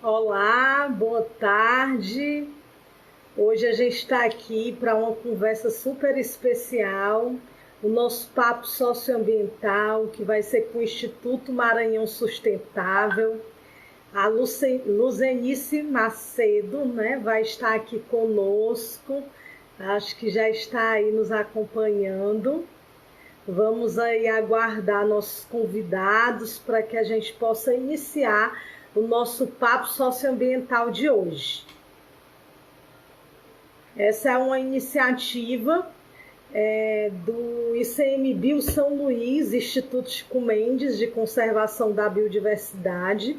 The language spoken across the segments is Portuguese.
Olá, boa tarde. Hoje a gente está aqui para uma conversa super especial, o nosso papo socioambiental, que vai ser com o Instituto Maranhão Sustentável. A Luzenice Macedo, né, vai estar aqui conosco, acho que já está aí nos acompanhando. Vamos aí aguardar nossos convidados para que a gente possa iniciar o nosso papo socioambiental de hoje. Essa é uma iniciativa do ICMBio São Luís, Instituto Chico Mendes de Conservação da Biodiversidade,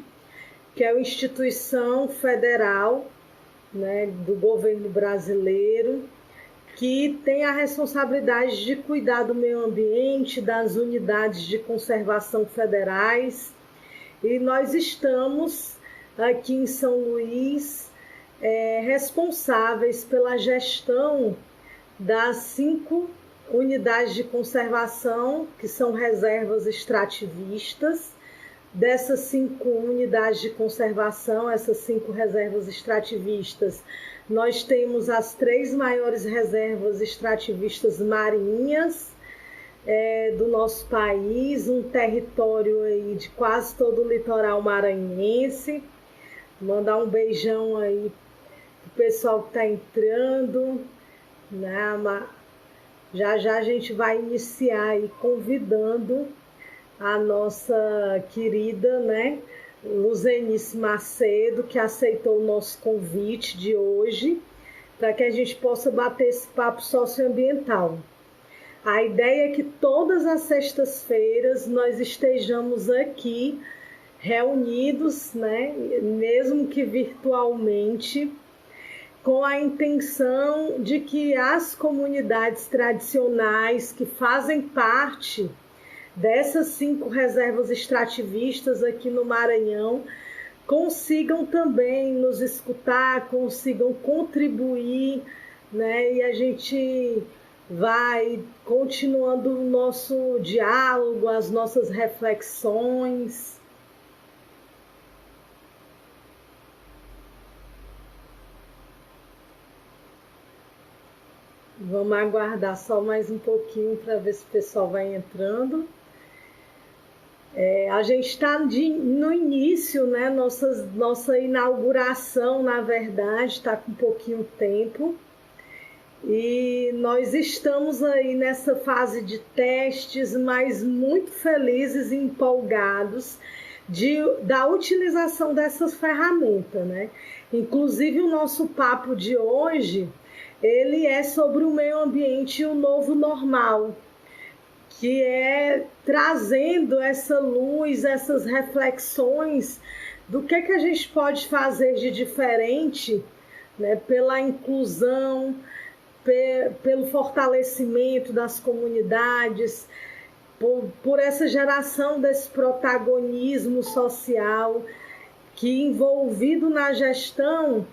que é uma instituição federal, né, do governo brasileiro, que tem a responsabilidade de cuidar do meio ambiente, das unidades de conservação federais. E nós estamos aqui em São Luís responsáveis pela gestão das 5 unidades de conservação, que são reservas extrativistas. Dessas 5 unidades de conservação, essas 5 reservas extrativistas, nós temos as 3 maiores reservas extrativistas marinhas do nosso país, um território aí de quase todo o litoral maranhense. Mandar um beijão aí pro pessoal que está entrando, né? Já já a gente vai iniciar aí convidando a nossa querida, né, Luzenice Macedo, que aceitou o nosso convite de hoje, para que a gente possa bater esse papo socioambiental. A ideia é que todas as sextas-feiras nós estejamos aqui reunidos, né, mesmo que virtualmente, com a intenção de que as comunidades tradicionais que fazem parte dessas 5 reservas extrativistas aqui no Maranhão consigam também nos escutar, consigam contribuir, né? E a gente vai continuando o nosso diálogo, as nossas reflexões. Vamos aguardar só mais um pouquinho para ver se o pessoal vai entrando. A gente está no início, né? Nossa inauguração, na verdade, está com pouquinho tempo. E nós estamos aí nessa fase de testes, mas muito felizes e empolgados da utilização dessas ferramentas, né? Inclusive o nosso papo de hoje, ele é sobre o meio ambiente e o novo normal, que é trazendo essa luz, essas reflexões do que a gente pode fazer de diferente, né, pela inclusão, pelo fortalecimento das comunidades, por essa geração desse protagonismo social que, envolvido na gestão,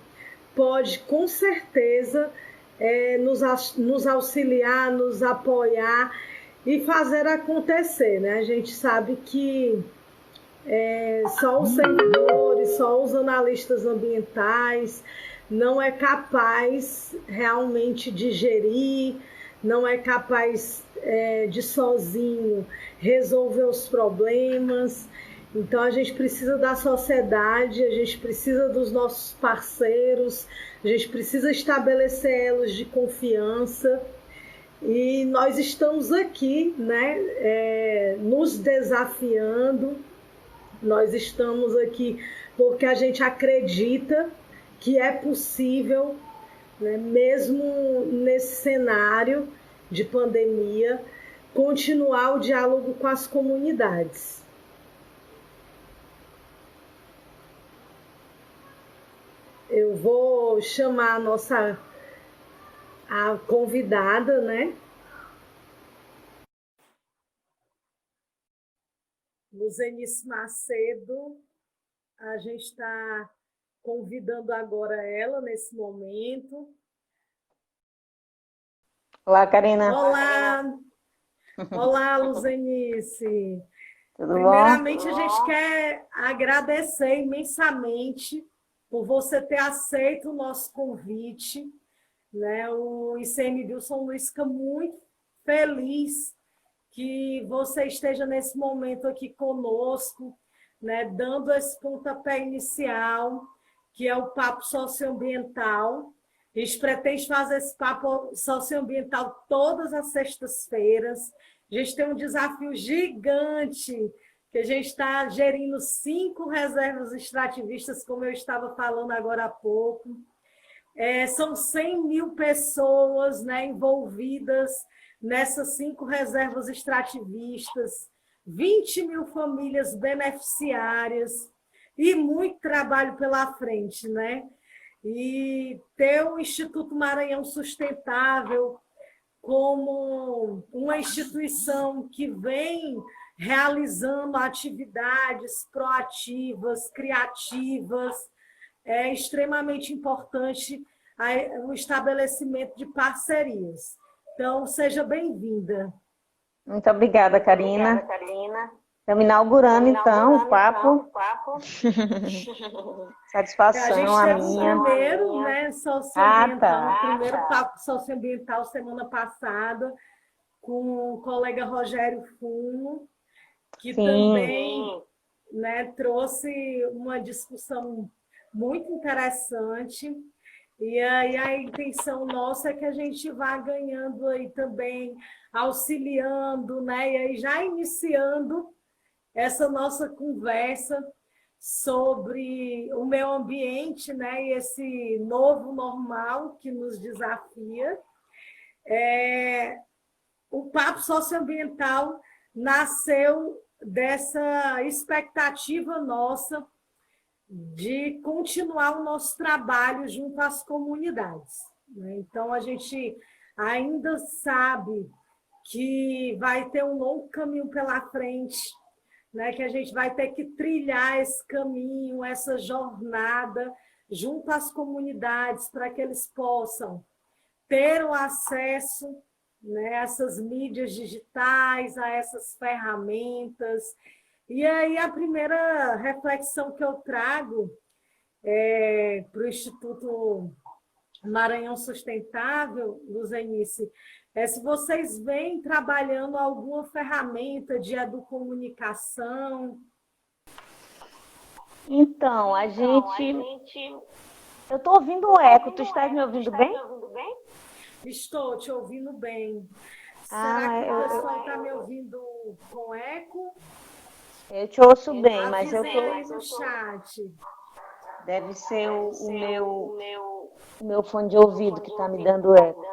pode com certeza nos auxiliar, nos apoiar e fazer acontecer, né? A gente sabe que só os servidores, só os analistas ambientais não é capaz realmente de gerir, não é capaz de sozinho resolver os problemas. Então a gente precisa da sociedade, a gente precisa dos nossos parceiros, a gente precisa estabelecer elos de confiança. E nós estamos aqui, né, nos desafiando, nós estamos aqui porque a gente acredita que é possível, né, mesmo nesse cenário de pandemia, continuar o diálogo com as comunidades. Eu vou chamar a convidada, né? Luzenice Macedo, a gente está convidando agora ela nesse momento. Olá, Karina. Olá! Olá, Luzenice! Tudo Primeiramente, bom? a gente quer agradecer imensamente por você ter aceito o nosso convite, né? O ICMBio São Luís fica muito feliz que você esteja nesse momento aqui conosco, né? Dando esse pontapé inicial, que é o papo socioambiental. A gente pretende fazer esse papo socioambiental todas as sextas-feiras. A gente tem um desafio gigante, que a gente está gerindo 5 reservas extrativistas, como eu estava falando agora há pouco. São 100 mil pessoas, né, envolvidas nessas 5 reservas extrativistas, 20 mil famílias beneficiárias e muito trabalho pela frente, né? E ter o Instituto Maranhão Sustentável como uma instituição que vem realizando atividades proativas, criativas, é extremamente importante o estabelecimento de parcerias. Então, seja bem-vinda. Muito obrigada, Karina. Estamos inaugurando, então, o papo. Satisfação a minha. O primeiro, né, socioambiental, o primeiro papo socioambiental semana passada, com o colega Rogério Fumo, que também, né, trouxe uma discussão muito interessante. E aí a intenção nossa é que a gente vá ganhando aí também, auxiliando, né, e aí já iniciando essa nossa conversa sobre o meio ambiente, né, e esse novo normal que nos desafia. O Papo Socioambiental nasceu dessa expectativa nossa de continuar o nosso trabalho junto às comunidades, né? Então, a gente ainda sabe que vai ter um longo caminho pela frente, né? Que a gente vai ter que trilhar esse caminho, essa jornada junto às comunidades para que eles possam ter o acesso, né, a essas mídias digitais, a essas ferramentas. E aí a primeira reflexão que eu trago para o Instituto Maranhão Sustentável, Luzenice, é se vocês vêm trabalhando alguma ferramenta de educomunicação. Então, a gente... Eu estou ouvindo o eco, tu estás me ouvindo bem? Estou te ouvindo bem. Será que o pessoal está me ouvindo com eco? Eu te ouço bem, mas eu tô no chat. Deve ser o meu fone de ouvido que está me dando eco.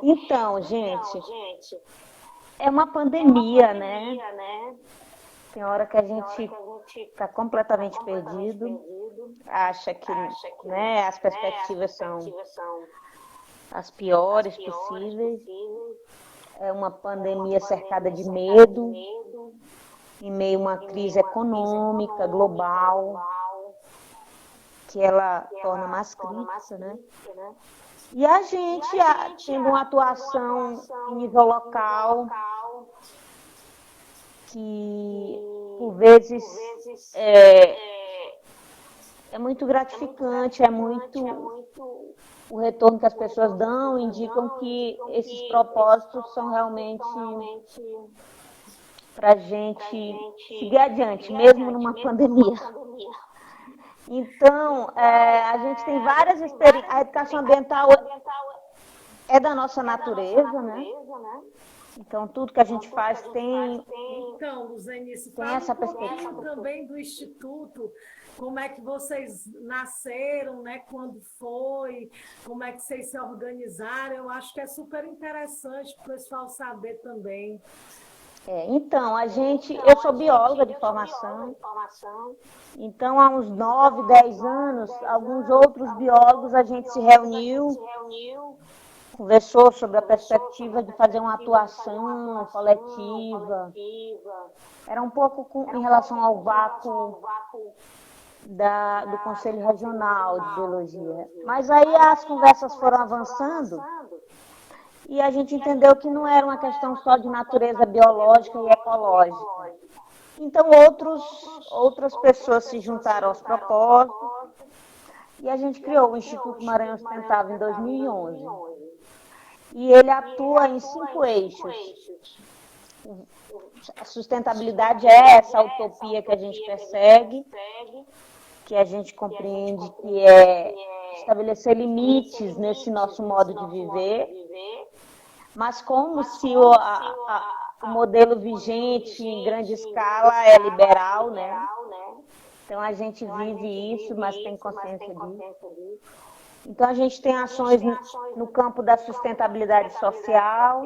Então, gente, é uma pandemia, né? Tem hora que a gente está completamente perdido, acha que, né, as perspectivas são as piores possíveis. É uma pandemia cercada de medo, em meio a uma crise econômica global, que ela torna mais crítica, né? E a gente tendo uma atuação em nível local, que por vezes é muito gratificante, é muito o retorno que as pessoas dão, indicam que esses propósitos são realmente para a gente seguir adiante, mesmo numa pandemia. Então, a gente tem várias experiências. A educação ambiental é da nossa natureza, né? Então, tudo que a gente faz tem... Então, Luzenice, fala essa perspectiva também do Instituto, como é que vocês nasceram, né? Quando foi, como é que vocês se organizaram. Eu acho que é super interessante para o pessoal saber também. Então, eu sou bióloga de formação, então há uns 9, 10 anos, alguns outros biólogos, a gente se reuniu, conversou sobre a perspectiva de fazer uma atuação coletiva. Era um pouco em relação ao vácuo do Conselho Regional de Biologia. Mas aí as conversas foram avançando e a gente entendeu que não era uma questão só de natureza biológica e ecológica, Então, outras pessoas se juntaram aos propósitos e a gente criou o Instituto Maranhão Sustentável em 2011. E ele atua em 5 eixos. A sustentabilidade é essa utopia que a gente persegue, que a gente compreende que é estabelecer limites nesse nosso modo de viver, mas como se o modelo vigente em grande escala é liberal, né? Então a gente vive isso, mas tem consciência disso. Então a gente tem ações no campo da sustentabilidade social,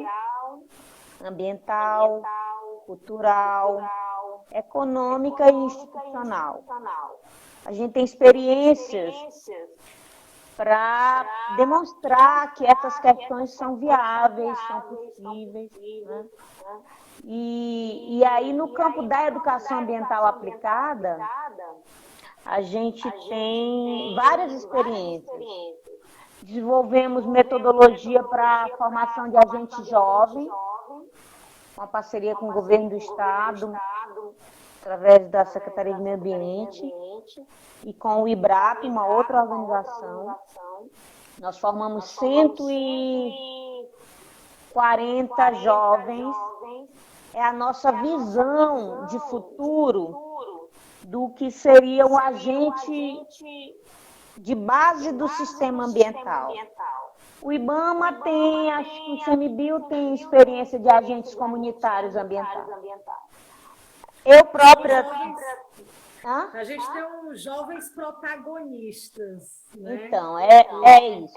ambiental, cultural, econômica e institucional. A gente tem experiências para demonstrar que essas questões são viáveis, são possíveis, né? E aí, no campo da educação ambiental aplicada, a gente tem várias experiências. Desenvolvemos metodologia para a formação de agentes jovens, uma parceria com o governo do estado, através da Secretaria de Meio Ambiente, e com o IBRAP, uma outra organização. Nós formamos 140 jovens. É a nossa visão de futuro do que seria um agente de base do sistema ambiental. O IBAMA tem, acho que o ICMBio tem experiência de agentes comunitários ambientais. Eu própria... A gente tem uns jovens protagonistas, né? Então, é isso.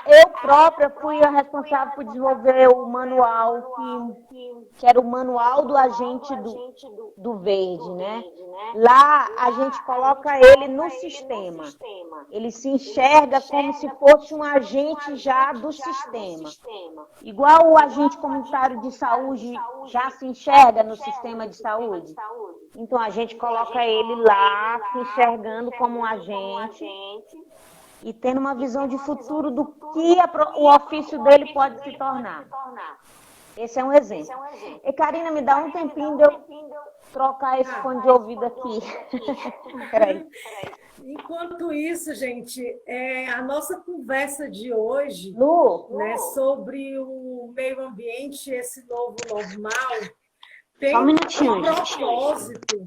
Eu própria fui a responsável por desenvolver o manual, que era o manual do agente do verde, né? Lá a gente coloca ele no sistema. Ele se enxerga como se fosse um agente já do sistema. Igual o agente comunitário de saúde já se enxerga no sistema de saúde. Então a gente coloca ele lá, se enxergando como um agente e tendo uma visão de futuro do que o ofício dele pode se tornar. Esse é um exemplo. E Karina, me dá um tempinho de eu trocar esse fone de ouvido aqui. Peraí. Enquanto isso, gente, a nossa conversa de hoje, né, sobre o meio ambiente, esse novo normal, tem um propósito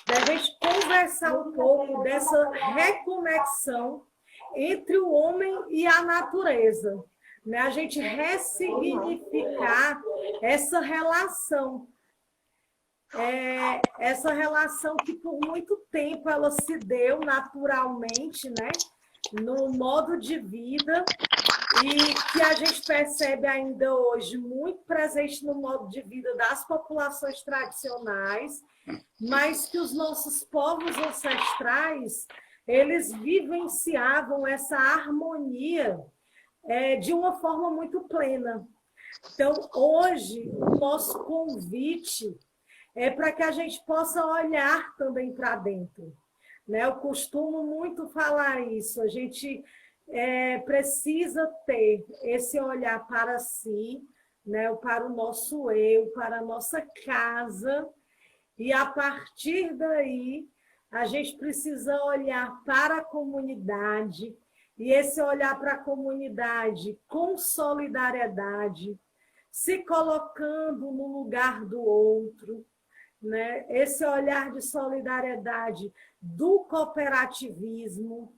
da gente conversar um pouco dessa reconexão entre o homem e a natureza, né? A gente ressignificar essa relação que por muito tempo ela se deu naturalmente, né? No modo de vida, e que a gente percebe ainda hoje muito presente no modo de vida das populações tradicionais, mas que os nossos povos ancestrais eles vivenciavam essa harmonia de uma forma muito plena. Então, hoje, o nosso convite é para que a gente possa olhar também para dentro, né? Eu costumo muito falar isso, a gente precisa ter esse olhar para si, né? Para o nosso eu, para a nossa casa, e a partir daí a gente precisa olhar para a comunidade, e esse olhar para a comunidade com solidariedade, se colocando no lugar do outro, né? Esse olhar de solidariedade do cooperativismo,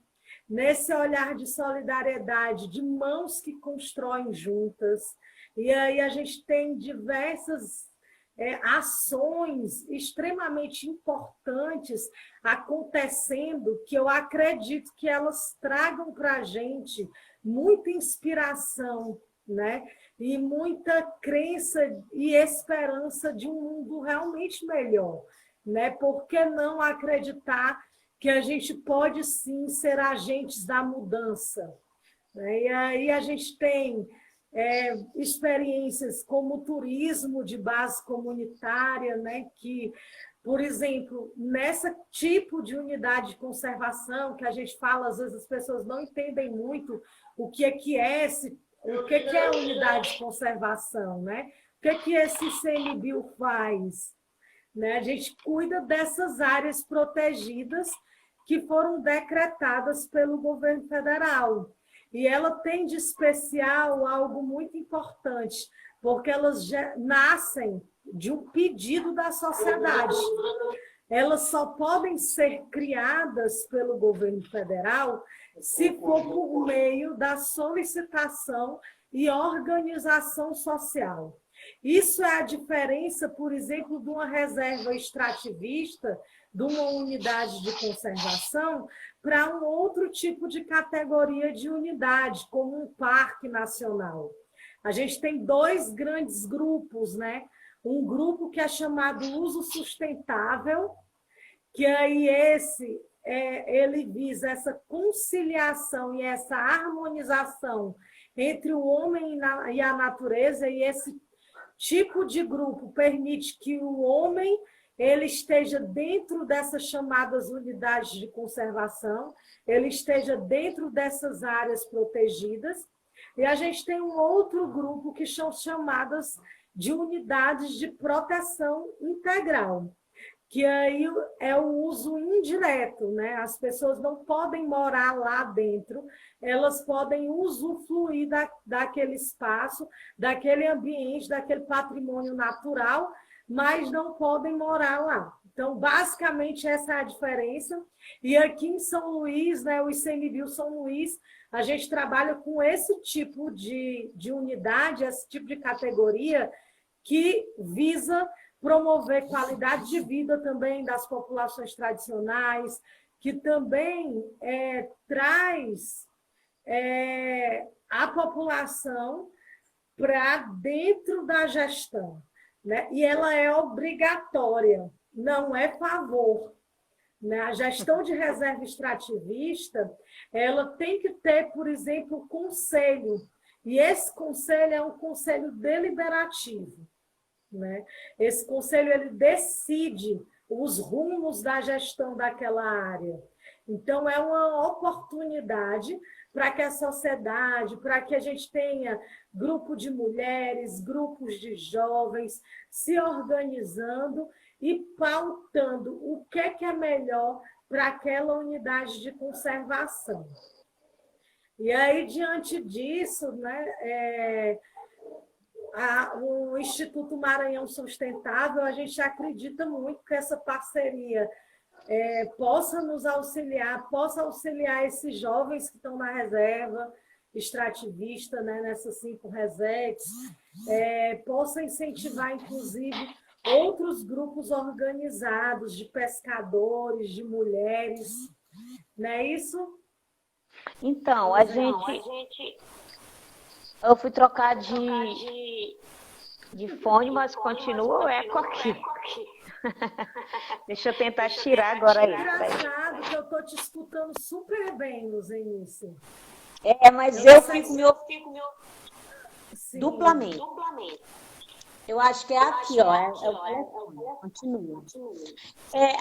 nesse olhar de solidariedade de mãos que constroem juntas. E aí a gente tem diversas ações extremamente importantes acontecendo, que eu acredito que elas tragam para a gente muita inspiração, né? E muita crença e esperança de um mundo realmente melhor, né? Por que não acreditar que a gente pode sim ser agentes da mudança, né? E aí a gente tem experiências como o turismo de base comunitária, né? Que, por exemplo, nesse tipo de unidade de conservação que a gente fala, às vezes as pessoas não entendem muito o que é a unidade de conservação, né? O que esse ICMBio faz? né? A gente cuida dessas áreas protegidas que foram decretadas pelo governo federal. E ela tem de especial algo muito importante, porque elas já nascem de um pedido da sociedade. Elas só podem ser criadas pelo governo federal se for por meio da solicitação e organização social. Isso é a diferença, por exemplo, de uma reserva extrativista, de uma unidade de conservação, para um outro tipo de categoria de unidade, como um parque nacional. A gente tem dois grandes grupos, né? Um grupo que é chamado uso sustentável, que aí ele visa essa conciliação e essa harmonização entre o homem e a natureza, e esse tipo de grupo permite que o homem ele esteja dentro dessas chamadas unidades de conservação, ele esteja dentro dessas áreas protegidas, e a gente tem um outro grupo que são chamadas de unidades de proteção integral, que aí é o uso indireto, né? As pessoas não podem morar lá dentro, elas podem usufruir daquele espaço, daquele ambiente, daquele patrimônio natural, mas não podem morar lá. Então, basicamente, essa é a diferença. E aqui em São Luís, né, o ICMBio São Luís, a gente trabalha com esse tipo de unidade, esse tipo de categoria que visa promover qualidade de vida também das populações tradicionais, que também traz a população para dentro da gestão, né? E ela é obrigatória, não é favor. Né? A gestão de reserva extrativista, ela tem que ter, por exemplo, um conselho, e esse conselho é um conselho deliberativo. Né? Esse conselho ele decide os rumos da gestão daquela área. Então, é uma oportunidade para que a sociedade, para que a gente tenha grupo de mulheres, grupos de jovens se organizando e pautando o que é melhor para aquela unidade de conservação. E aí, diante disso, né, o Instituto Maranhão Sustentável, a gente acredita muito que essa parceria possa nos auxiliar, possa auxiliar esses jovens que estão na reserva extrativista, né, nessas 5 resetes, possa incentivar, inclusive, outros grupos organizados de pescadores, de mulheres, não é isso? Então, eu fui trocar de fone, mas continua o eco aqui. Deixa eu tentar tirar agora aí. É engraçado que eu estou te escutando super bem, Luzenice. Mas eu fico me ouvindo duplamente. Eu acho que é aqui, ó. É o telefone. Continua.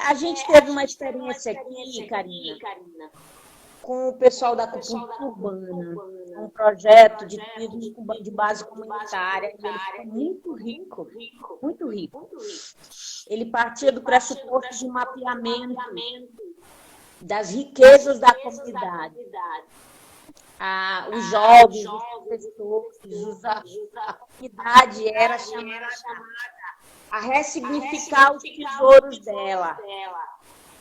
A gente teve uma experiência aqui, Karina, com o pessoal da acupuntura urbana, um projeto de turismo de base comunitária, e ele foi muito rico, muito rico. Ele partia do pressuposto de mapeamento das riquezas da comunidade. Os jovens, os professores, a comunidade era chamada a ressignificar os tesouros dela,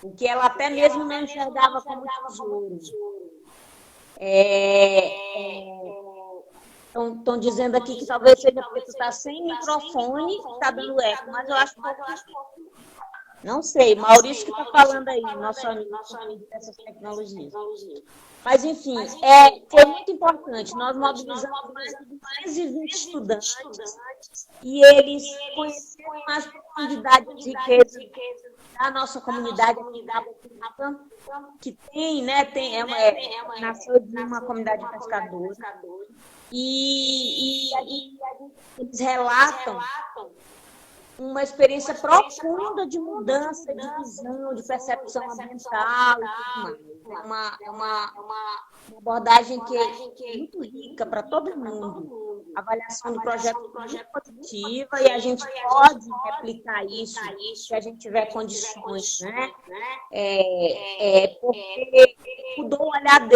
o que ela até mesmo não enxergava como tesouro. Estão dizendo aqui que talvez seja porque tu está sem microfone e está dando eco, mas eu acho que não sei, Maurício que está falando aí, nosso amigo dessas tecnologias. Mas, enfim, foi muito importante. Nós mobilizamos mais de 20 estudantes e eles conheceram mais profundidade de riqueza da nossa comunidade aqui da Botucatu, que nasceu de uma comunidade pescadora. E eles relatam uma experiência profunda de mudança de visão, de percepção ambiental e tudo mais. É uma abordagem que é muito rica para todo mundo. A avaliação do projeto é muito positiva e a gente pode replicar isso se a gente tiver condições, né? Porque mudou o olhar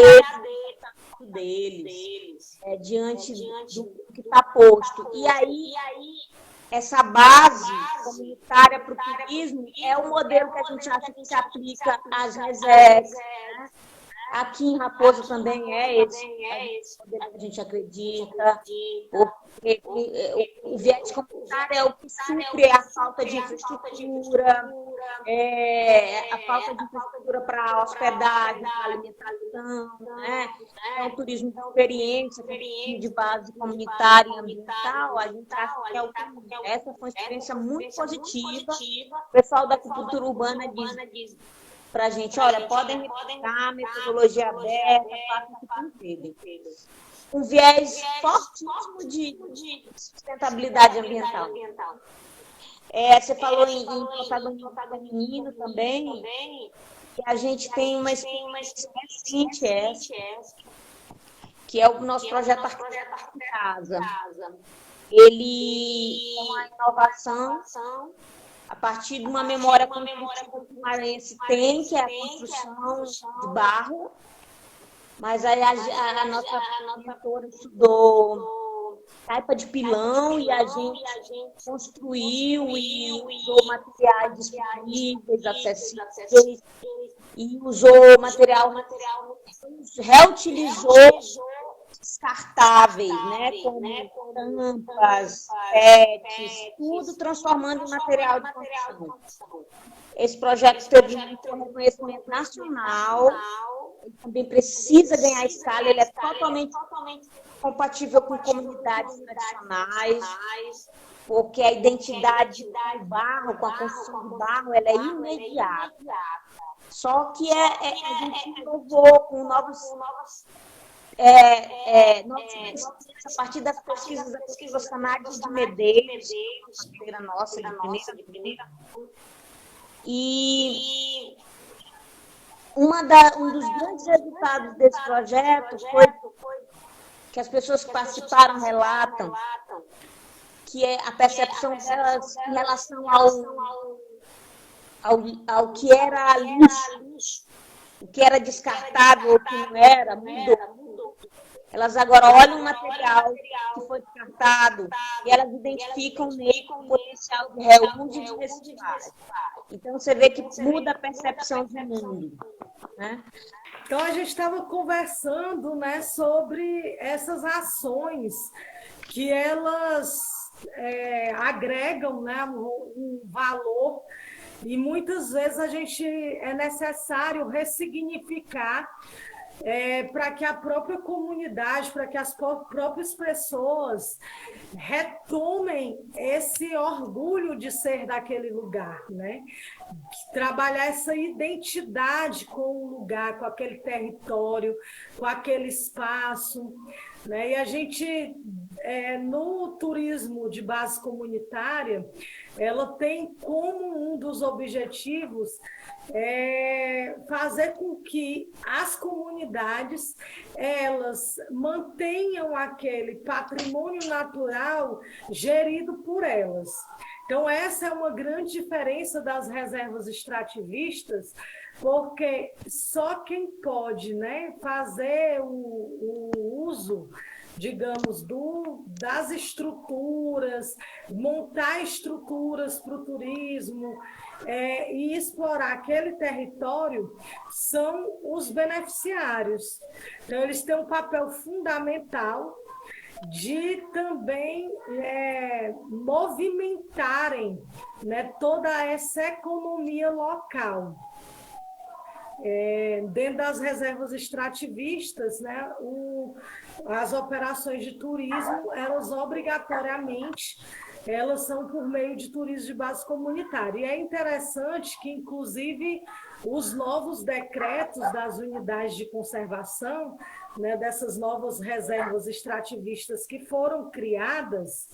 deles diante do que está posto. E aí, essa base comunitária para o turismo é o modelo que a gente acha que se aplica às reservas, né? Aqui em Raposo também é esse modelo que a gente acredita, porque o viés comunitário é o que supre a falta de infraestrutura, a falta de infraestrutura para hospedagem, para alimentação, né? Então, o turismo de experiência, de base comunitária e ambiental, a gente acha que é o caminho. Essa foi uma experiência muito positiva. O pessoal da acupuntura urbana diz para a gente, olha, podem replicar, metodologia aberta, façam o que entendem. Um viés fortíssimo de sustentabilidade ambiental. Você falou em protagonismo feminino também, e a gente tem uma experiência recente que é o nosso projeto Arquitetos em Casa. Ele é uma inovação a partir de uma memória construtiva que o maranhense tem, que é a construção de barro, mas aí a nossa mentora estudou taipa de pilão e a gente construiu e usou materiais disponíveis, acessíveis, e usou material, reutilizou descartáveis, né, como tampas, PETs, tudo transformando em material de construção. Esse projeto teve um reconhecimento nacional, ele também precisa ganhar escala, ele é totalmente compatível com comunidades tradicionais, porque a identidade do barro, com a construção do barro, ela é imediata. Só que a gente inovou com novos a partir das pesquisas da professora Nádia de Medeiros, parceira nossa de primeira. E um dos grandes resultados desse projeto foi que as pessoas que participaram relatam que a percepção delas em relação ao que era lixo, o que era descartável ou o que não era, mudou. Elas agora olham o material que foi descartado e elas identificam nele o potencial de reuso e de reciclagem. Então, você vê que muda a percepção do mundo, né? Então, a gente estava conversando, né, sobre essas ações que elas agregam, né, um valor, e muitas vezes é necessário ressignificar para que a própria comunidade, para que as próprias pessoas retomem esse orgulho de ser daquele lugar, né? Trabalhar essa identidade com o lugar, com aquele território, com aquele espaço, né? E a gente, no turismo de base comunitária, ela tem como um dos objetivos fazer com que as comunidades elas mantenham aquele patrimônio natural gerido por elas. Então, essa é uma grande diferença das reservas extrativistas, porque só quem pode, né, fazer o uso, digamos, das estruturas, montar estruturas para o turismo e explorar aquele território são os beneficiários. Então, eles têm um papel fundamental de também movimentarem, né, toda essa economia local. Dentro das reservas extrativistas, né, as operações de turismo, elas obrigatoriamente elas são por meio de turismo de base comunitária. E é interessante que, inclusive, os novos decretos das unidades de conservação, né, dessas novas reservas extrativistas que foram criadas,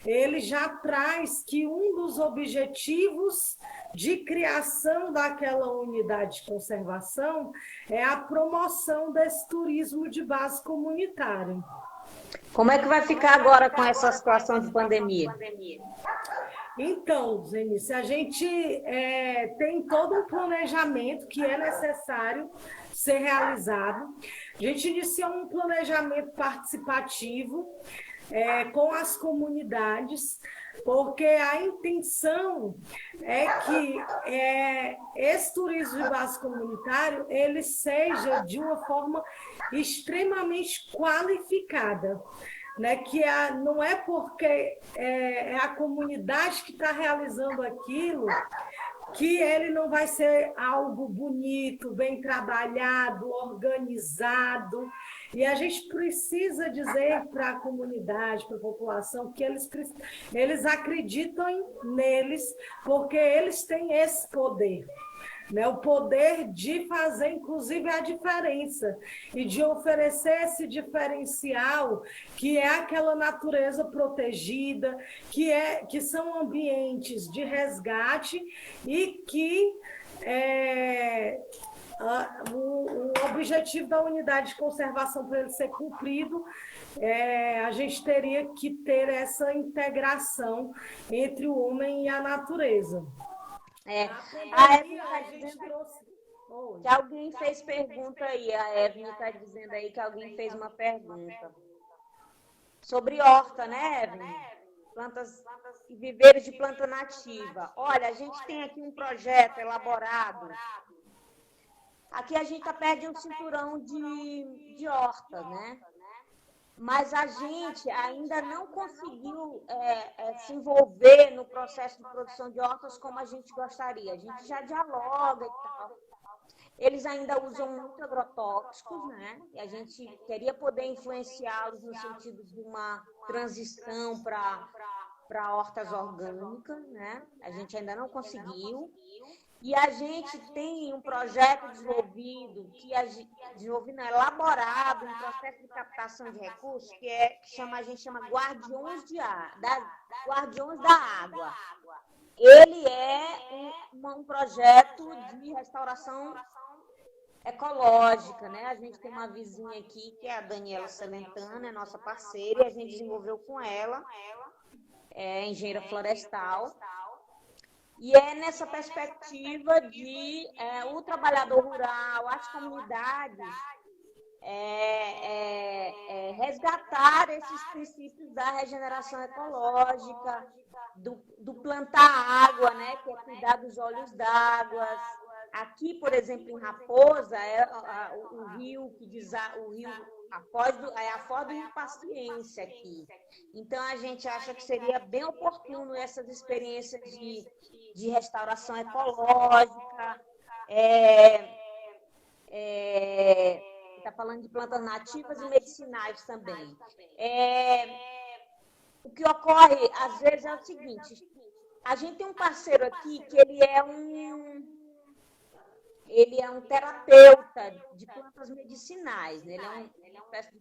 ele já traz que um dos objetivos de criação daquela unidade de conservação é a promoção desse turismo de base comunitária. Como é que vai ficar agora com essa situação de pandemia? Então, Zenice, a gente tem todo um planejamento que é necessário ser realizado. A gente iniciou um planejamento participativo com as comunidades, porque a intenção é que esse turismo de base comunitário ele seja de uma forma extremamente qualificada. Né, que não é porque é a comunidade que está realizando aquilo que ele não vai ser algo bonito, bem trabalhado, organizado. E a gente precisa dizer para a comunidade, para a população, que eles acreditam neles, porque eles têm esse poder. Né, o poder de fazer, inclusive, a diferença e de oferecer esse diferencial que é aquela natureza protegida, que são ambientes de resgate e que o objetivo da unidade de conservação, para ele ser cumprido, a gente teria que ter essa integração entre o homem e a natureza. A Evelyn está dizendo que alguém fez pergunta aí. A Evelyn está dizendo aí que alguém fez uma pergunta sobre horta, né, Evelyn? Plantas e viveiros de planta nativa. Olha, a gente tem aqui um projeto elaborado. Aqui a gente está perto de um cinturão de horta, né? Mas a gente ainda não conseguiu se envolver no processo de produção de hortas como a gente gostaria. A gente já dialoga e tal. Eles ainda usam muito agrotóxicos, né? E a gente queria poder influenciá-los no sentido de uma transição para hortas orgânicas, né? A gente ainda não conseguiu. E a gente tem um projeto desenvolvido, elaborado, um processo de captação de recursos, a gente chama Guardiões Guardiões da Água. Ele é um projeto de restauração ecológica, né? A gente tem uma vizinha aqui, que é a Daniela Celentano, é nossa parceira, e a gente desenvolveu com ela, engenheira florestal. E é nessa perspectiva de o trabalhador rural, as comunidades, resgatar esses princípios da regeneração ecológica, do plantar água, né, que é cuidar dos olhos d'água. Aqui, por exemplo, em Raposa, o rio a foz do Rio Paciência aqui. Então, a gente acha que seria bem oportuno essas experiências de restauração ecológica. Está falando de plantas nativas e medicinais também. O que ocorre, às vezes, é o seguinte: a gente tem um parceiro aqui que ele é um terapeuta de plantas medicinais, né? Ele é uma espécie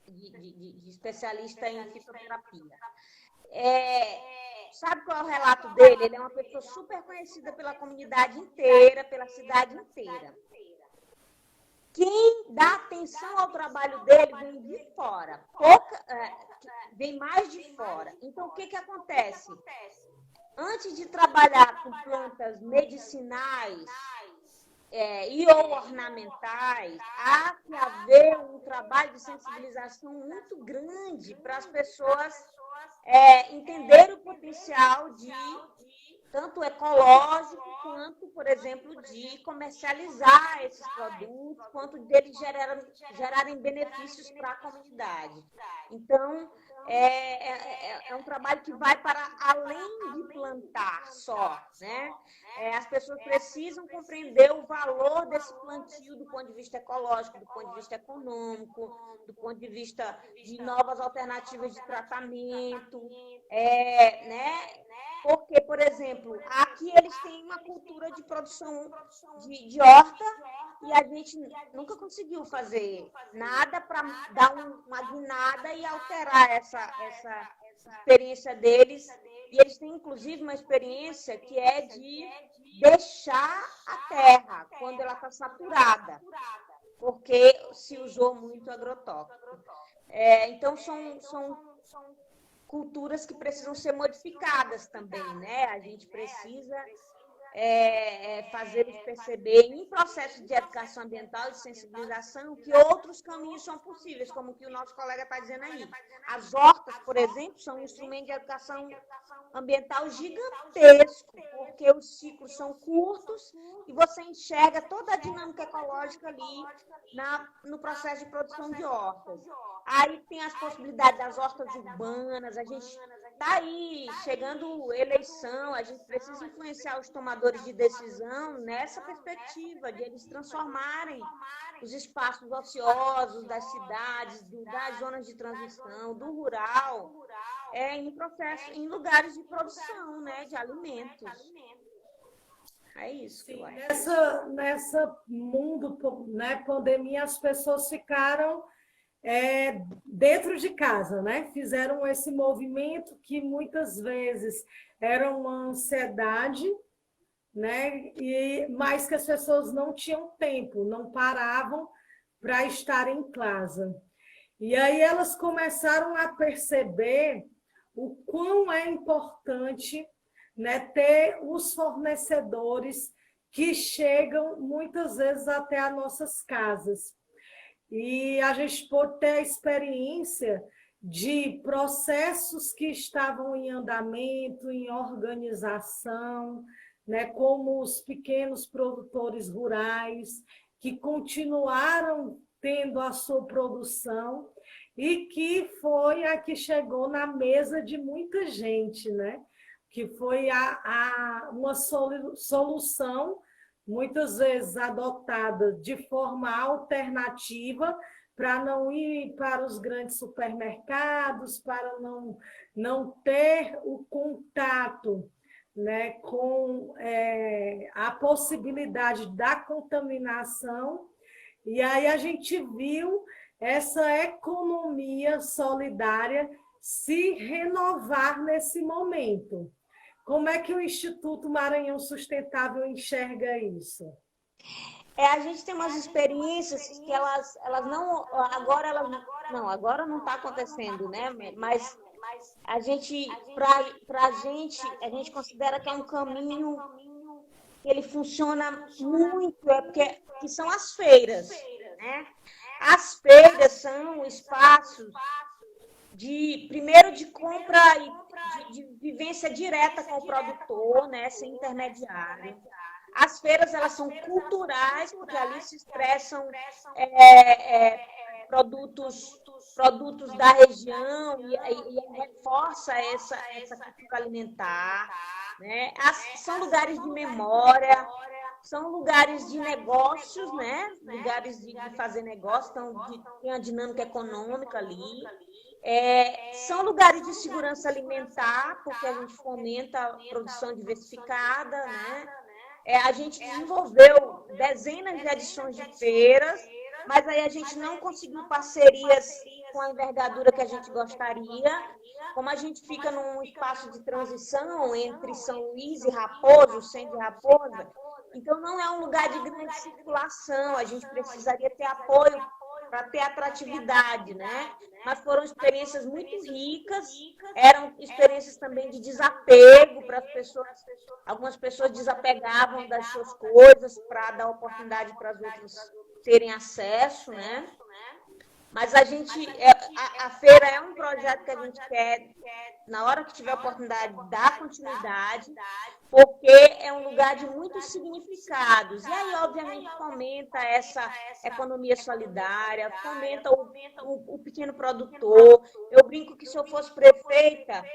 de especialista em fitoterapia. Sabe qual é o relato dele? Ele é uma pessoa super conhecida pela comunidade inteira, pela cidade inteira. Quem dá atenção ao trabalho dele vem de fora, vem mais de fora. Então, o que acontece? Antes de trabalhar com plantas medicinais e ou ornamentais, há que haver um trabalho de sensibilização muito grande para as pessoas entenderem o potencial tanto ecológico quanto, por exemplo, de comercializar esses produtos, quanto deles gerarem benefícios para a comunidade. Então, é um trabalho que vai para além de plantar só, né? As pessoas precisam compreender o valor desse plantio do ponto de vista ecológico, do ponto de vista econômico, do ponto de vista de novas alternativas de tratamento, né? Porque, por exemplo, aqui eles têm uma cultura de produção de horta e a gente nunca conseguiu fazer nada para dar uma guinada e alterar essa experiência deles. E eles têm, inclusive, uma experiência que é de deixar a terra quando ela está saturada, porque se usou muito agrotóxico. Então, são culturas que precisam ser modificadas também, né? A gente precisa fazer eles perceber, em processo de educação ambiental e de sensibilização, que outros caminhos são possíveis, como que o nosso colega está dizendo aí. As hortas, por exemplo, são um instrumento de educação ambiental gigantesco, porque os ciclos são curtos e você enxerga toda a dinâmica ecológica ali no processo de produção de hortas. Aí tem as possibilidades das hortas urbanas, a gente está aí, chegando eleição, a gente precisa influenciar os tomadores de decisão nessa perspectiva de eles transformarem os espaços ociosos das cidades, das zonas de transição, do rural, em lugares de produção, né, de alimentos. É isso que eu acho. Nessa mundo, né, pandemia, as pessoas ficaram dentro de casa, né? Fizeram esse movimento que muitas vezes era uma ansiedade, né? Mas que as pessoas não tinham tempo, não paravam para estar em casa. E aí elas começaram a perceber o quão é importante, né, ter os fornecedores que chegam muitas vezes até as nossas casas. E a gente pôde ter a experiência de processos que estavam em andamento, em organização, né, como os pequenos produtores rurais, que continuaram tendo a sua produção e que foi a que chegou na mesa de muita gente, né? Que foi uma solução muitas vezes adotada de forma alternativa para não ir para os grandes supermercados, para não ter o contato, né, com a possibilidade da contaminação. E aí a gente viu essa economia solidária se renovar nesse momento. Como é que o Instituto Maranhão Sustentável enxerga isso? A gente tem umas experiências que elas não... Agora não está acontecendo, né? Mas a gente, para a gente considera que é um caminho que ele funciona muito, que são as feiras, né? As feiras são espaços primeiro de compra e de vivência direta com o produtor, né, sem intermediário. As feiras, elas são culturais, porque ali se expressam produtos da região e reforça essa cultura alimentar, né? São lugares de memória, são lugares de negócios, né? Lugares de fazer negócio, então tem uma dinâmica econômica ali. São lugares de segurança alimentar, porque a gente fomenta a produção diversificada, né? A gente desenvolveu dezenas de edições de feiras, mas aí a gente não conseguiu parcerias com a envergadura que a gente gostaria. Como a gente fica num espaço de transição entre São Luís e Raposo, centro de Raposa, então não é um lugar de grande circulação, a gente precisaria ter apoio para ter atratividade, né? Mas foram experiências muito ricas, eram experiências também de desapego para as pessoas. Algumas pessoas desapegavam das suas coisas para dar oportunidade para as outras terem acesso, né? Mas a feira é um projeto que a gente quer, na hora que tiver oportunidade, dar continuidade, porque é um lugar de muitos significados. E aí, obviamente, fomenta essa economia solidária, fomenta o pequeno produtor. Eu brinco que se eu fosse prefeita,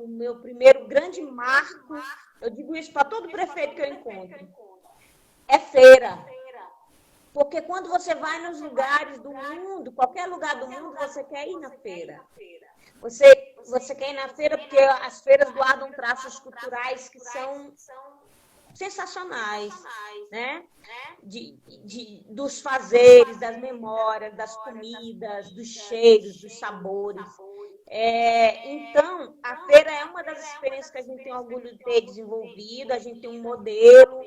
o meu primeiro grande marco, eu digo isso para todo prefeito que eu encontro, é feira. Porque quando você vai nos lugares do mundo, qualquer lugar do mundo, você quer ir na feira. Você quer ir na feira porque as feiras guardam traços culturais que são sensacionais, né? Dos fazeres, das memórias, das comidas, dos cheiros, dos sabores. Então, a feira é uma das experiências que a gente tem orgulho de ter desenvolvido, a gente tem um modelo,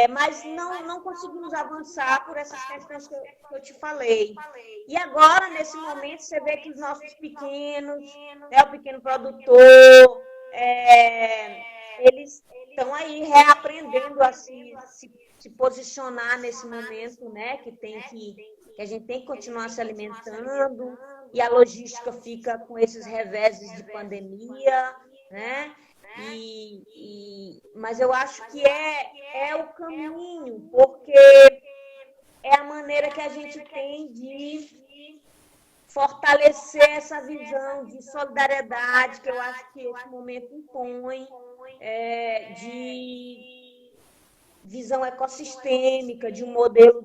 mas não conseguimos avançar por essas questões que eu te falei. E agora, nesse momento, você vê que os nossos pequenos, o pequeno produtor, eles estão aí reaprendendo a se posicionar nesse momento, né? Que a gente tem que continuar se alimentando, e a logística fica com esses reveses de pandemia, né? Mas eu acho que é o caminho, porque é a maneira que a gente tem de fortalecer essa visão de solidariedade que eu acho que esse momento impõe, de visão ecossistêmica, de um modelo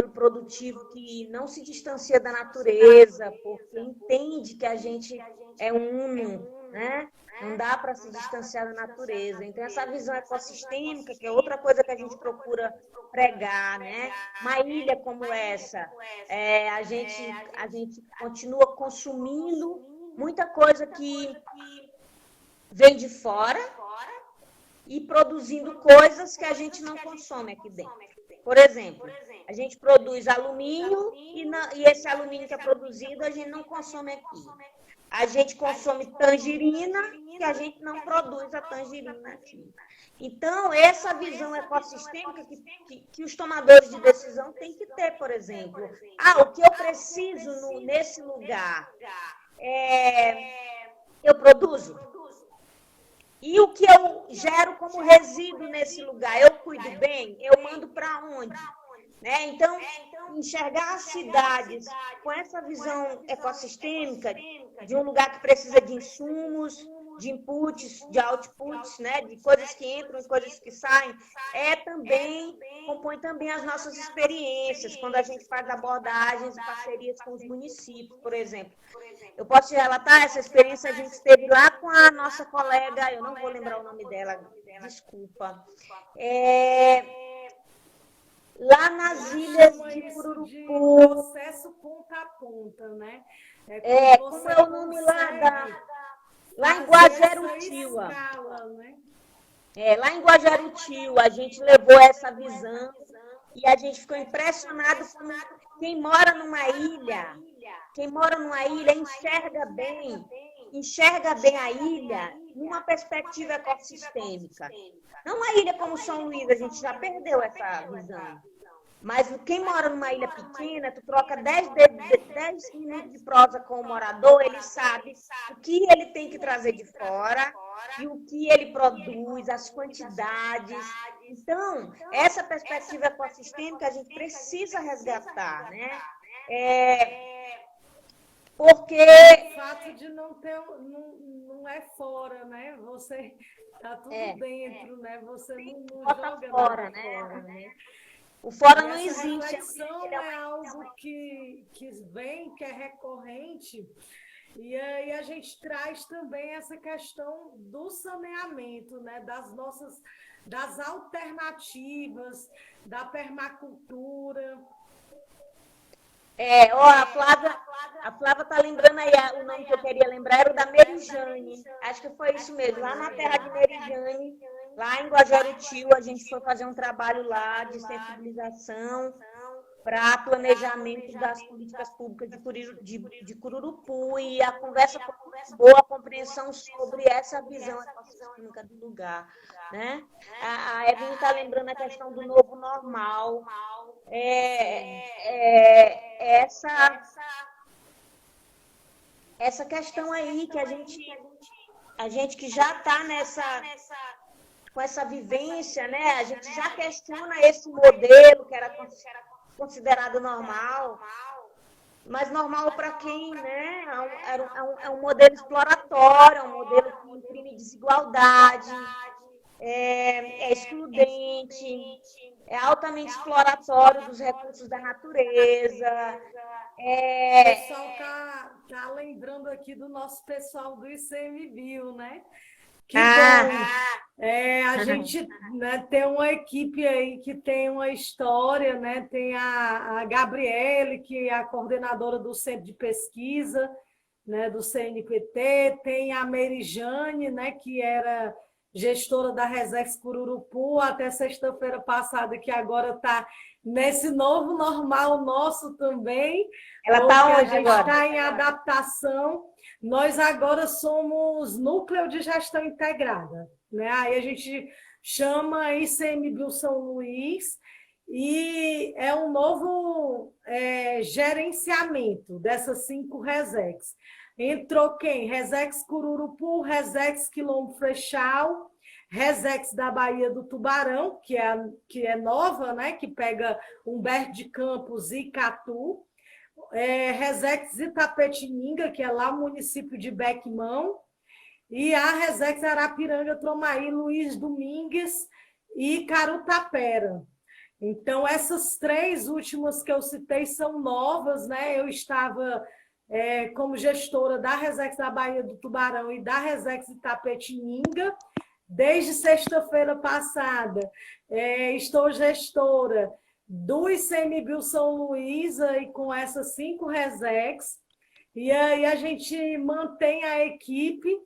produtivo que não se distancia da natureza, porque entende que a gente é uno, né? Não dá para se distanciar da natureza. Então, essa visão ecossistêmica, que é outra coisa que a gente procura pregar, né? Uma ilha como essa, a gente continua consumindo muita coisa que vem de fora e produzindo coisas que a gente não consome aqui dentro. Por exemplo, a gente produz alumínio e esse alumínio que é produzido a gente não consome aqui. A gente consome tangerina que a gente não produz a tangerina aqui. Então, essa visão ecossistêmica que os tomadores de decisão têm que ter, por exemplo. O que eu preciso nesse lugar, eu produzo? E o que eu gero como resíduo nesse lugar, eu cuido bem? Eu mando para onde? Né? Então, enxergar as cidades com essa visão ecossistêmica de um lugar que precisa de insumos, de inputs, de outputs, né? De coisas que entram e coisas que saem, compõe também as nossas experiências, quando a gente faz abordagens e parcerias com os municípios, por exemplo. Eu posso te relatar essa experiência, a gente esteve lá com a nossa colega, eu não vou lembrar o nome dela, desculpa. Lá nas ilhas de Cururupu. De processo ponta a ponta, né? Como é o nome lá em Guajarutiba. Né? Lá em Guajarutiba, a gente levou essa visão e a gente ficou impressionado com quem mora numa ilha enxerga bem a ilha numa perspectiva ecossistêmica. Não a ilha como São Luís, a gente já perdeu essa visão. Mas quem mora numa ilha pequena, tu troca 10 minutos de prosa com o morador, ele sabe o que ele tem que trazer de fora e o que ele produz, as quantidades. Então, essa perspectiva ecossistêmica a gente precisa resgatar, né? Porque o fato de não é fora, né? Você tá tudo dentro, né? Você não joga fora, nada né? fora, né? O fora não Essa existe. reflexão é algo que vem, que é recorrente, e aí a gente traz também essa questão do saneamento, né? Das alternativas, da permacultura. A Flávia tá lembrando aí o nome que eu queria lembrar, era o da Merijane. Acho que foi isso mesmo, lá na terra de Merijane, lá em Guajarutiba, a gente foi fazer um trabalho lá de sensibilização para planejamento das políticas públicas de Cururupu, e a conversa foi muito boa, a compreensão sobre essa visão ecossistêmica do lugar, né? A Evelyn está lembrando a questão do novo normal, Essa questão aí que a gente que já está com essa vivência, né? A gente já questiona esse modelo que era considerado normal, mas normal para quem, né? É um modelo exploratório, é um modelo que imprime desigualdade, é excludente, é altamente exploratório dos recursos da natureza. O pessoal tá lembrando aqui do nosso pessoal do ICMBio, né? Que bom! A gente, né, tem uma equipe aí que tem uma história, né? Tem a Gabriele, que é a coordenadora do Centro de Pesquisa, né, do CNPq, tem a Merijane, né, que era gestora da Resex Cururupu até sexta-feira passada, que agora está nesse novo normal nosso também. Ela está onde a gente agora? Está em adaptação. Nós agora somos núcleo de gestão integrada, né? Aí a gente chama ICMBio São Luís e é um novo gerenciamento dessas 5 Resex. Entrou quem? Resex Cururupu, Resex Quilombo Freixal, Resex da Baía do Tubarão, que é nova, né? Que pega Humberto de Campos e Catu. Resex Itapetininga, que é lá no município de Bequimão, e a Resex Arapiranga, Tromaí, Luiz Domingues e Carutapera. Então, essas 3 últimas que eu citei são novas, né? Eu estava como gestora da Resex da Baía do Tubarão e da Resex Itapetininga. Desde sexta-feira passada, estou gestora do ICMBio São Luís e com essas 5 Resex. E aí a gente mantém a equipe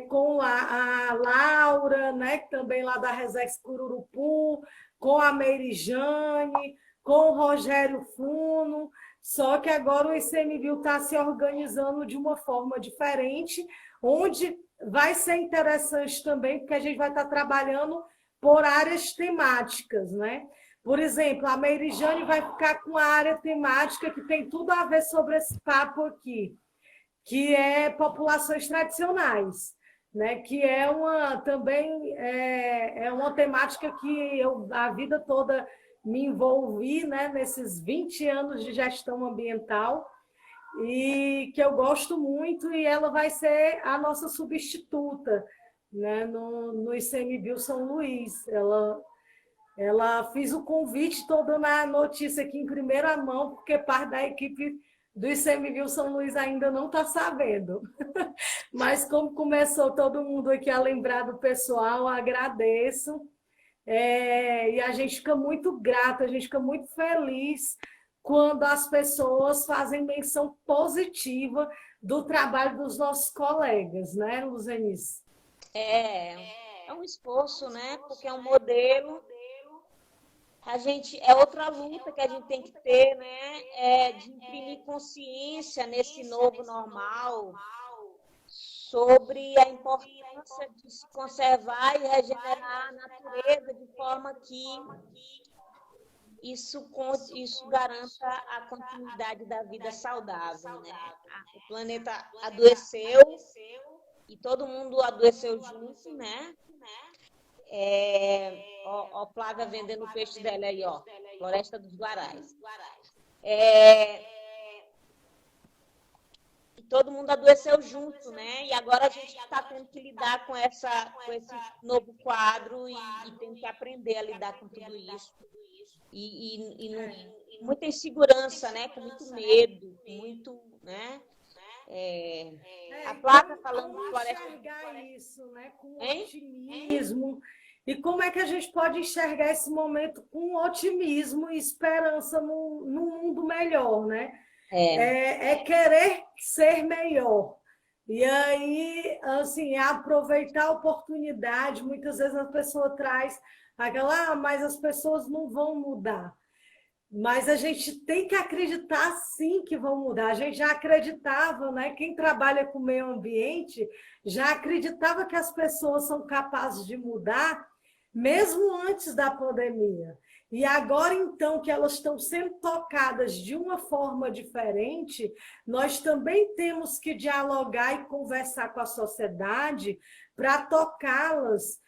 com a Laura, né, também lá da Resex Cururupu, com a Merijane, com o Rogério Funo, só que agora o ICMBio está se organizando de uma forma diferente, onde vai ser interessante também, porque a gente vai estar trabalhando por áreas temáticas, né? Por exemplo, a Merijane vai ficar com a área temática que tem tudo a ver sobre esse papo aqui, que é populações tradicionais, né? Que também é uma temática que eu a vida toda me envolvi, né? Nesses 20 anos de gestão ambiental, e que eu gosto muito, e ela vai ser a nossa substituta, né? No ICMBio São Luís. Ela fez o convite, estou dando a notícia aqui em primeira mão, porque parte da equipe do ICMBio São Luís ainda não está sabendo. Mas como começou todo mundo aqui a lembrar do pessoal, agradeço. E a gente fica muito grata, a gente fica muito feliz quando as pessoas fazem menção positiva do trabalho dos nossos colegas, né, Luzenice? É um esforço, né? Porque é um modelo. É outra luta que a gente tem que ter, né? De imprimir consciência nesse novo normal sobre a importância de se conservar e regenerar a natureza de forma que isso garanta a continuidade da vida saudável, né? O planeta adoeceu e todo mundo adoeceu junto, né? Ó, Flávia vendendo o peixe dela aí, ó, Floresta dos Guarais. E todo mundo adoeceu junto, né? E agora a gente está tendo que lidar com esse novo quadro e tem que aprender a lidar com tudo isso. Muita insegurança, né? Com muito medo, muito, né? A placa falando de floresta. Enxergar isso, né? Com otimismo. E como é que a gente pode enxergar esse momento com otimismo e esperança num mundo melhor, né? Querer ser melhor. E aí, assim, aproveitar a oportunidade. Muitas vezes a pessoa traz aquela, mas as pessoas não vão mudar. Mas a gente tem que acreditar sim que vão mudar. A gente já acreditava, né? Quem trabalha com o meio ambiente já acreditava que as pessoas são capazes de mudar mesmo antes da pandemia. E agora, então, que elas estão sendo tocadas de uma forma diferente, nós também temos que dialogar e conversar com a sociedade para tocá-las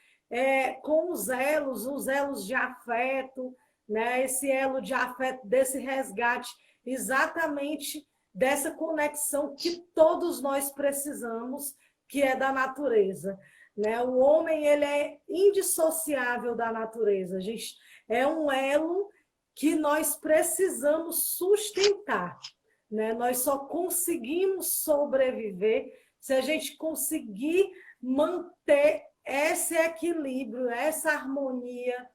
com os elos de afeto, né? Esse elo de afeto, desse resgate, exatamente dessa conexão que todos nós precisamos, que é da natureza. Né? O homem ele é indissociável da natureza. A gente é um elo que nós precisamos sustentar. Né? Nós só conseguimos sobreviver se a gente conseguir manter esse equilíbrio, essa harmonia.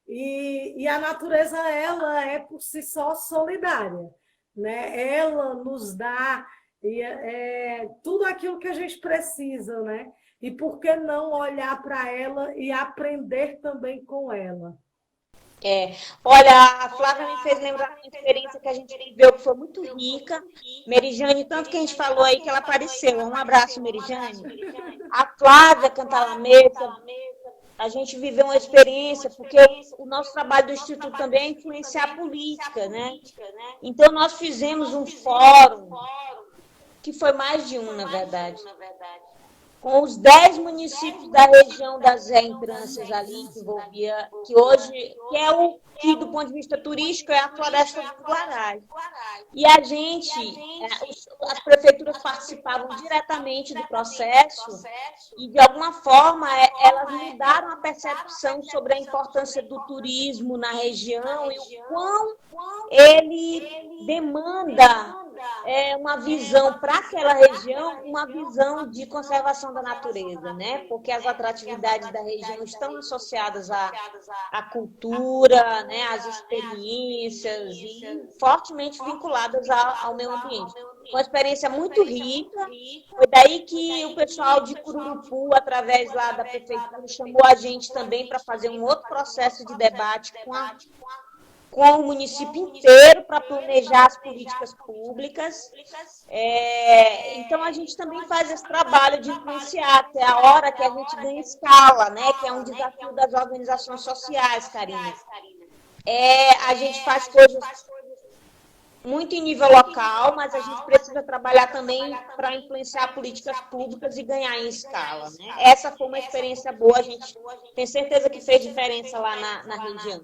E a natureza, ela é por si só solidária. Né? Ela nos dá tudo aquilo que a gente precisa, né? E por que não olhar para ela e aprender também com ela? Olha, a Flávia me fez lembrar uma experiência que a gente viveu que foi muito rica. Merijane, tanto que a gente falou aí que ela apareceu. Um abraço, Merijane. A Flávia Cantalamessa, a gente viveu uma experiência, porque o nosso trabalho do Instituto também é influenciar a política, né? Então, nós fizemos um fórum, que foi mais de um, na verdade, com os 10 municípios da região das entrâncias ali, que envolvia, que do ponto de vista turístico, é a Floresta do Guará. E a gente, as prefeituras participavam diretamente do processo e, de alguma forma, elas mudaram a percepção sobre a importância do turismo na região e o quão ele demanda uma visão para aquela região, uma visão de conservação da natureza, né? Porque as atratividades da região estão associadas à cultura, né? Às experiências e fortemente vinculadas ao meio ambiente. Uma experiência muito rica. Foi daí que o pessoal de Cururupu, através lá da prefeitura, chamou a gente também para fazer um outro processo de debate com o município inteiro para planejar as políticas públicas. Então, a gente também faz esse trabalho de influenciar até a hora que a gente ganha escala, né? Que é um desafio das organizações sociais, Karina. A gente faz coisas muito em nível local, mas a gente precisa trabalhar também para influenciar políticas públicas e ganhar em escala. Né? Essa foi uma experiência boa, a gente tem certeza que fez diferença lá na região.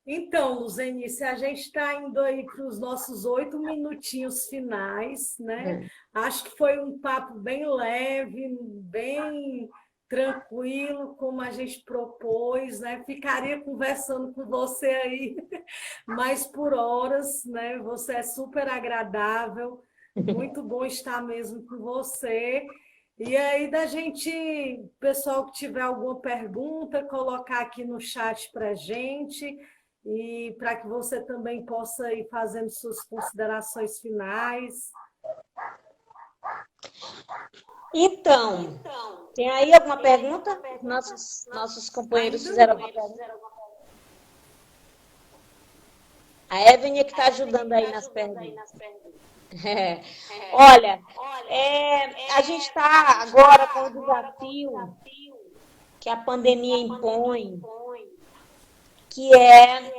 Então, Luzenice, a gente está indo aí para os nossos 8 minutinhos finais, né? Acho que foi um papo bem leve, bem tranquilo, como a gente propôs, né? Ficaria conversando com você aí, mas por horas, né? Você é super agradável, muito bom estar mesmo com você. E aí, pessoal que tiver alguma pergunta, colocar aqui no chat para a gente. E para que você também possa ir fazendo suas considerações finais. Então, tem aí alguma pergunta? Nossos companheiros fizeram alguma pergunta? A Evelyn é que está ajudando aí nas perguntas. Olha, a gente está agora com o desafio que a pandemia impõe, que é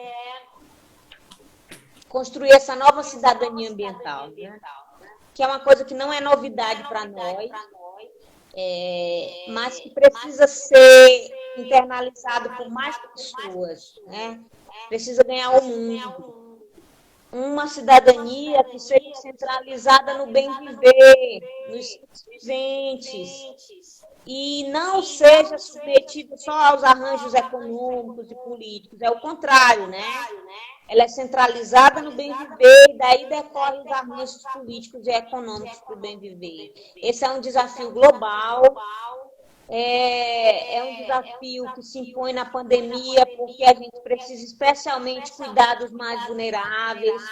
construir essa nova cidadania ambiental, né? Que é uma coisa que não é novidade para nós, mas que precisa ser internalizado por mais pessoas, né? Precisa ganhar o mundo. Uma cidadania que seja centralizada no bem viver, nos viventes, e não seja submetida só aos arranjos econômicos e políticos. É o contrário, né? Ela é centralizada no bem viver, e daí decorrem os arranjos políticos e econômicos para o bem viver. Esse é um desafio global, é um desafio que se impõe na pandemia, porque a gente precisa especialmente cuidar dos mais vulneráveis,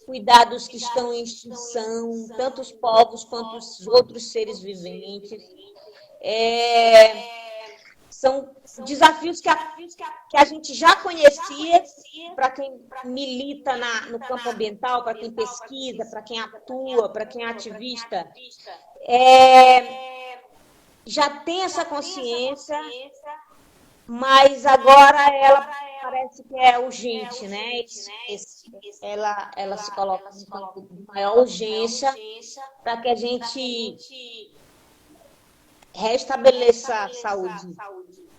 cuidar dos que estão em extinção, tanto os povos quanto os outros seres viventes. São desafios que a gente já conhecia, para quem milita no campo ambiental, para quem pesquisa, para quem atua, para quem é ativista, já tem essa consciência, mas agora ela parece que é urgente, né? Ela se coloca no campo de maior urgência para que a gente restabeleça a saúde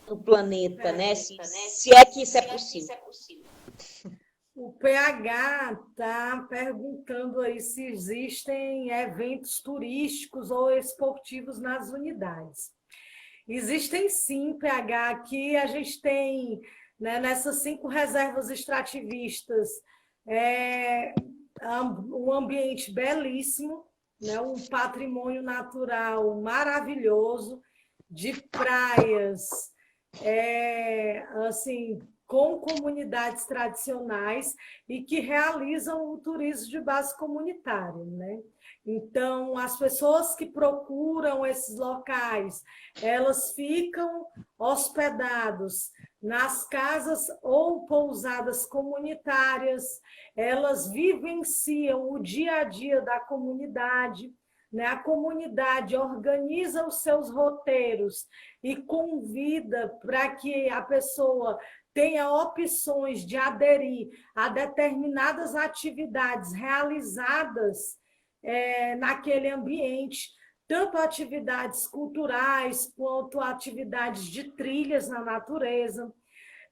no planeta, né? Se é que isso é possível. O PH está perguntando aí se existem eventos turísticos ou esportivos nas unidades. Existem sim, PH. Aqui a gente tem, né, nessas 5 reservas extrativistas, um ambiente belíssimo, né, um patrimônio natural maravilhoso, de praias, assim, com comunidades tradicionais e que realizam o turismo de base comunitária, né? Então, as pessoas que procuram esses locais, elas ficam hospedados nas casas ou pousadas comunitárias, elas vivenciam o dia a dia da comunidade, né? A comunidade organiza os seus roteiros e convida para que a pessoa tenha opções de aderir a determinadas atividades realizadas naquele ambiente, tanto atividades culturais quanto atividades de trilhas na natureza.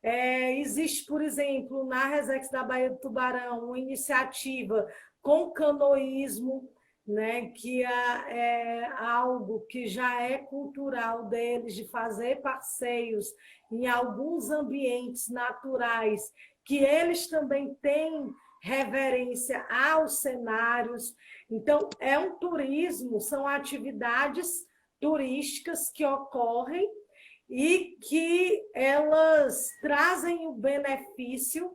Existe, por exemplo, na Resex da Baía do Tubarão, uma iniciativa com canoísmo, né, que é algo que já é cultural deles, de fazer passeios em alguns ambientes naturais, que eles também têm reverência aos cenários. Então, é um turismo, são atividades turísticas que ocorrem e que elas trazem o benefício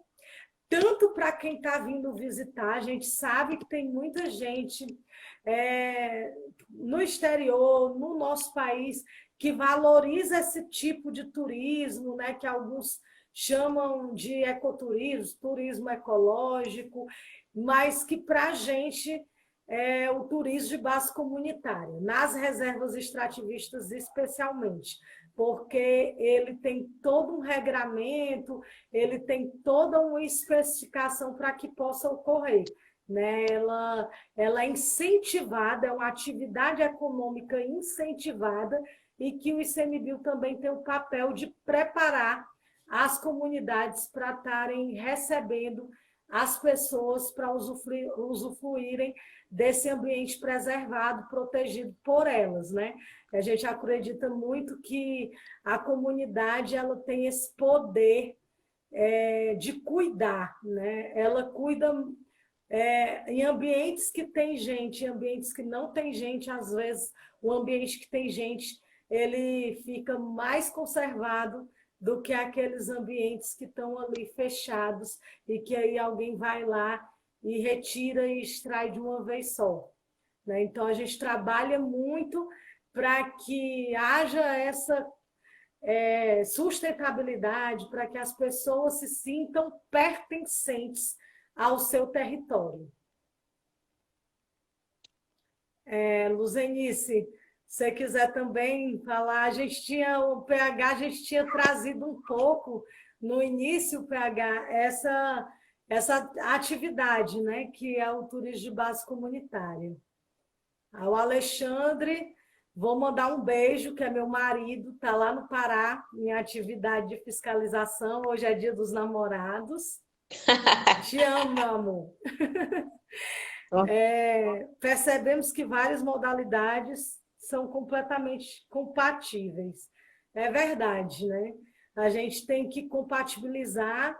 tanto para quem está vindo visitar. A gente sabe que tem muita gente no exterior, no nosso país, que valoriza esse tipo de turismo, né, que alguns chamam de ecoturismo, turismo ecológico, mas que para a gente é o turismo de base comunitária, nas reservas extrativistas especialmente, porque ele tem todo um regramento, ele tem toda uma especificação para que possa ocorrer. Né? Ela é incentivada, é uma atividade econômica incentivada e que o ICMBio também tem o papel de preparar as comunidades para estarem recebendo as pessoas para usufruírem desse ambiente preservado, protegido por elas, né? A gente acredita muito que a comunidade ela tem esse poder de cuidar, né? Ela cuida em ambientes que tem gente, em ambientes que não tem gente, às vezes o ambiente que tem gente ele fica mais conservado do que aqueles ambientes que estão ali fechados e que aí alguém vai lá e retira e extrai de uma vez só. Né? Então, a gente trabalha muito para que haja essa sustentabilidade, para que as pessoas se sintam pertencentes ao seu território. Luzenice, se você quiser também falar, o PH, a gente tinha trazido um pouco no início, o PH, essa atividade, né, que é o turismo de base comunitária. Ao Alexandre, vou mandar um beijo, que é meu marido, está lá no Pará, em atividade de fiscalização, hoje é dia dos namorados. Te amo, meu amor. Percebemos que várias modalidades são completamente compatíveis. É verdade, né? A gente tem que compatibilizar,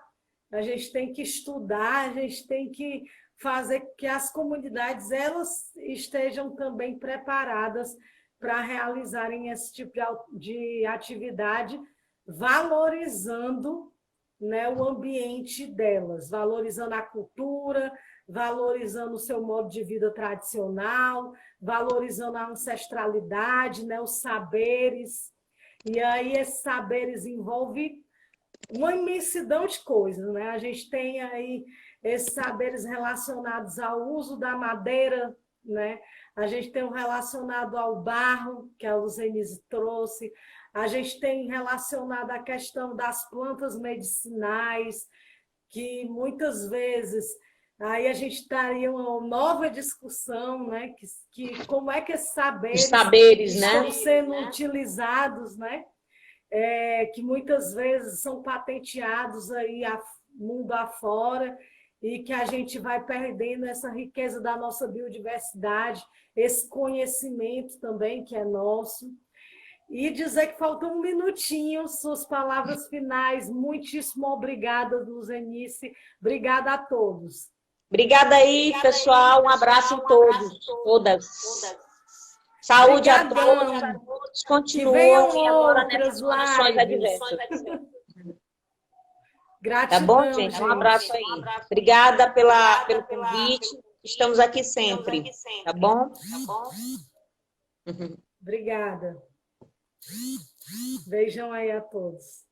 a gente tem que estudar, a gente tem que fazer que as comunidades elas estejam também preparadas para realizarem esse tipo de atividade, valorizando, né, o ambiente delas, valorizando a cultura, valorizando o seu modo de vida tradicional, valorizando a ancestralidade, né, os saberes. E aí esses saberes envolvem uma imensidão de coisas, né? A gente tem aí esses saberes relacionados ao uso da madeira, né? A gente tem um relacionado ao barro, que a Luzenise trouxe, A gente tem relacionado a questão das plantas medicinais, que muitas vezes aí a gente estaria uma nova discussão, né? Que como é que esses saberes estão, né, sendo utilizados, né? Que muitas vezes são patenteados aí mundo afora, e que a gente vai perdendo essa riqueza da nossa biodiversidade, esse conhecimento também que é nosso. E dizer que faltou um minutinho, suas palavras finais. Muitíssimo obrigada, Luzenice. Obrigada a todos. Obrigada aí, pessoal. Um abraço em todos, todas. Saúde a todos. Continuem agora nessas condições adversas. Gratidão, tá bom, gente? Um abraço aí. Obrigada pelo convite. Estamos aqui sempre. Tá bom? Obrigada. Beijão aí a todos.